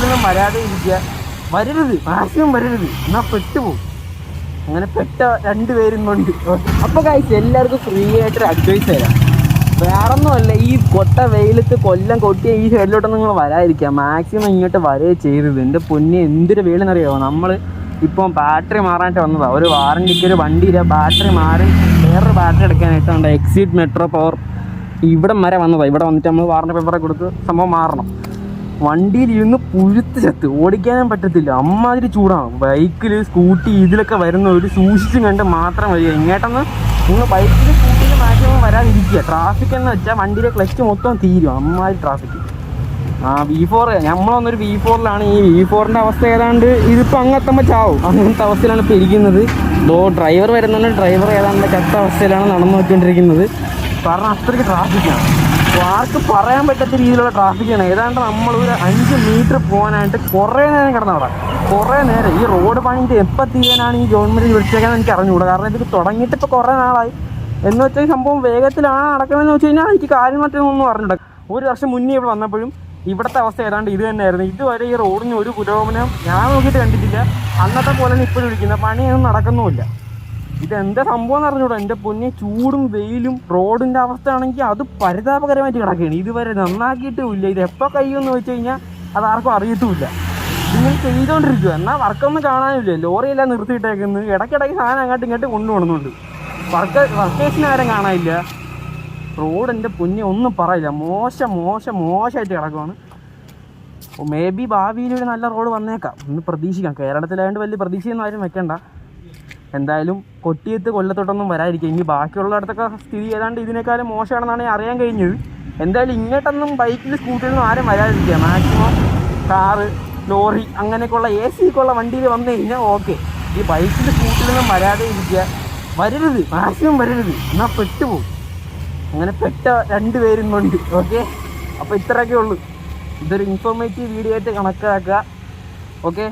സ്കൂട്ടിലൊന്നും വരാതെ ഇരിക്കുക, വരരുത്, മാക്സിമം വരരുത്, എന്നാൽ പെട്ടുപോകും. അങ്ങനെ പെട്ട 2 പേരും കൊണ്ട്. അപ്പോൾ ഗൈസ് എല്ലാവർക്കും ഫ്രീ ആയിട്ടൊരു അഡ്വൈസ് തരാം. വേറൊന്നുമല്ല, ഈ കൊട്ട വെയിലത്ത് കൊല്ലം കൊട്ടിയ ഈ സൈഡിലോട്ടൊന്നും നിങ്ങൾ വരാതിരിക്കുക, മാക്സിമം ഇങ്ങോട്ട് വരേ ചെയ്തത്. എൻ്റെ പൊന്നെ എന്തൊരു വെയിലെന്നറിയാമോ. നമ്മൾ ഇപ്പം ബാറ്ററി മാറാനായിട്ട് വന്നതാണ്. ഒരു വാറണ്ടിക്ക് ഒരു വണ്ടിയിലെ ബാറ്ററി മാറി വേറൊരു ബാറ്ററി എടുക്കാനായിട്ട് ഉണ്ട് എക്സിറ്റ് മെട്രോ പവർ ഇവിടം വരെ വന്നതാണ്. ഇവിടെ വന്നിട്ട് നമ്മൾ വാറണ്ടി പേപ്പറൊക്കെ കൊടുത്ത് സംഭവം മാറണം. വണ്ടിയിൽ ഇരുന്ന് പുഴുത്ത് ചത്ത്, ഓടിക്കാനും പറ്റത്തില്ല, അമ്മാതിരി ചൂടാണ്. ബൈക്കിൽ സ്കൂട്ടി ഇതിലൊക്കെ വരുന്ന ഒരു സൂക്ഷിച്ചും കണ്ട് മാത്രം വരിക. ഇങ്ങോട്ടൊന്ന് നിങ്ങൾ ബൈക്കിൽ സ്കൂട്ടിയിൽ മാക്സിമം വരാതിരിക്കുക. ട്രാഫിക് എന്ന് വെച്ചാൽ വണ്ടിയിലെ ക്ലച്ച് മൊത്തം തീരും, അമ്മാതിരി ട്രാഫിക്. V4 നമ്മളൊന്നൊരു V4ലാണ്. ഈ V4ൻ്റെ അവസ്ഥ ഏതാണ്ട് ഇതിപ്പോൾ അങ്ങെത്തുമ്പോൾ ചാവും, അങ്ങനത്തെ അവസ്ഥയിലാണ് ഇപ്പോൾ ഇരിക്കുന്നത്. ഡ്രൈവർ വരുന്നുണ്ട്, ഡ്രൈവർ ഏതാണ്ട് ചത്ത അവസ്ഥയിലാണ് നടന്നു നോക്കിക്കൊണ്ടിരിക്കുന്നത്. കാരണം അത്രയ്ക്ക് ട്രാഫിക്കാണ്. അപ്പോൾ ആർക്കും പറയാൻ പറ്റാത്ത രീതിയിലുള്ള ട്രാഫിക്കാണ്. ഏതാണ്ട് നമ്മളൊരു 5 മീറ്റർ പോകാനായിട്ട് കുറേ നേരം കിടന്നവിടെ, കുറേ നേരം. ഈ റോഡ് പണിൻ്റെ എപ്പോൾ തീരാനാണ് ഈ ഗവൺമെൻറ് വിളിച്ചേക്കാന്ന് എനിക്ക് അറിഞ്ഞുകൂടാ. കാരണം ഇത് തുടങ്ങിയിട്ട് ഇപ്പോൾ കുറേ നാളായി. എന്ന് വെച്ചാൽ ഈ സംഭവം വേഗത്തിലാണ് നടക്കുന്നതെന്ന് വെച്ച് കഴിഞ്ഞാൽ എനിക്ക് കാര്യം മറ്റൊന്നും അറിഞ്ഞൂടാ. 1 വർഷം മുന്നേ ഇവിടെ വന്നപ്പോഴും ഇവിടുത്തെ അവസ്ഥ ഏതാണ്ട് ഇത് തന്നെയായിരുന്നു. ഇതുവരെ ഈ റോഡിന് ഒരു പുരോഗമനം ഞാൻ നോക്കിയിട്ട് കണ്ടിട്ടില്ല. അന്നത്തെ പോലെ ഇപ്പോഴും ഇരിക്കുന്നത് പണിയൊന്നും നടക്കുന്നുമില്ല. ഇതെന്താ സംഭവം എന്ന് അറിഞ്ഞൂടാ. എൻ്റെ പൊന്നെ, ചൂടും വെയിലും റോഡിൻ്റെ അവസ്ഥ ആണെങ്കിൽ അത് പരിതാപകരമായിട്ട് കിടക്കുകയാണ്. ഇതുവരെ നന്നാക്കിയിട്ടുമില്ല. ഇത് എപ്പോൾ കഴിയുമെന്ന് വെച്ച് കഴിഞ്ഞാൽ അതാർക്കും അറിയത്തുമില്ല. ഇങ്ങനെ ചെയ്തുകൊണ്ടിരിക്കുക, എന്നാൽ വർക്കൊന്നും കാണാനില്ല. ലോറിയെല്ലാം നിർത്തിയിട്ടേക്കുന്നത്, ഇടയ്ക്കിടയ്ക്ക് സാധനം അങ്ങോട്ട് ഇങ്ങോട്ട് കൊണ്ടുപോകുന്നുണ്ട്. വർക്കേഴ്സിന് ആരും കാണാനില്ല. റോഡ് എൻ്റെ പൊന്നെ ഒന്നും പറയില്ല, മോശമായിട്ട് കിടക്കുവാണ്. മേ ബി ഭാവിയിൽ ഒരു നല്ല റോഡ് വന്നേക്കാം, ഒന്ന് പ്രതീക്ഷിക്കാം. കേരളത്തിലായതുകൊണ്ട് വലിയ പ്രതീക്ഷയൊന്നും ആരും വെക്കണ്ട. എന്തായാലും കൊട്ടിയത്ത് കൊല്ലത്തോട്ടൊന്നും വരാതിരിക്കുക. ഇനി ബാക്കിയുള്ളിടത്തൊക്കെ സ്ഥിതി ഏതാണ്ട് ഇതിനേക്കാളും മോശമാണെന്നാണ് അറിയാൻ കഴിഞ്ഞത്. എന്തായാലും ഇങ്ങോട്ടൊന്നും ബൈക്കിൽ സ്കൂട്ടറിലൊന്നും ആരും വരാതിരിക്കുക. മാക്സിമം കാറ്, ലോറി അങ്ങനെയൊക്കെയുള്ള AC ഒക്കെ ഉള്ള വണ്ടിയിൽ വന്നു കഴിഞ്ഞാൽ ഓക്കെ. ഈ ബൈക്കിൽ സ്കൂട്ടറിലൊന്നും വരാതെ ഇരിക്കുക, വരരുത്, മാക്സിമം വരരുത്, എന്നാൽ പെട്ടുപോകും. അങ്ങനെ പെട്ട 2 പേരും കൊണ്ട്. ഓക്കെ, അപ്പോൾ ഇത്രയൊക്കെ ഉള്ളൂ. ഇതൊരു ഇൻഫോർമേറ്റീവ് വീഡിയോ ആയിട്ട് കണക്കാക്കുക. ഓക്കെ.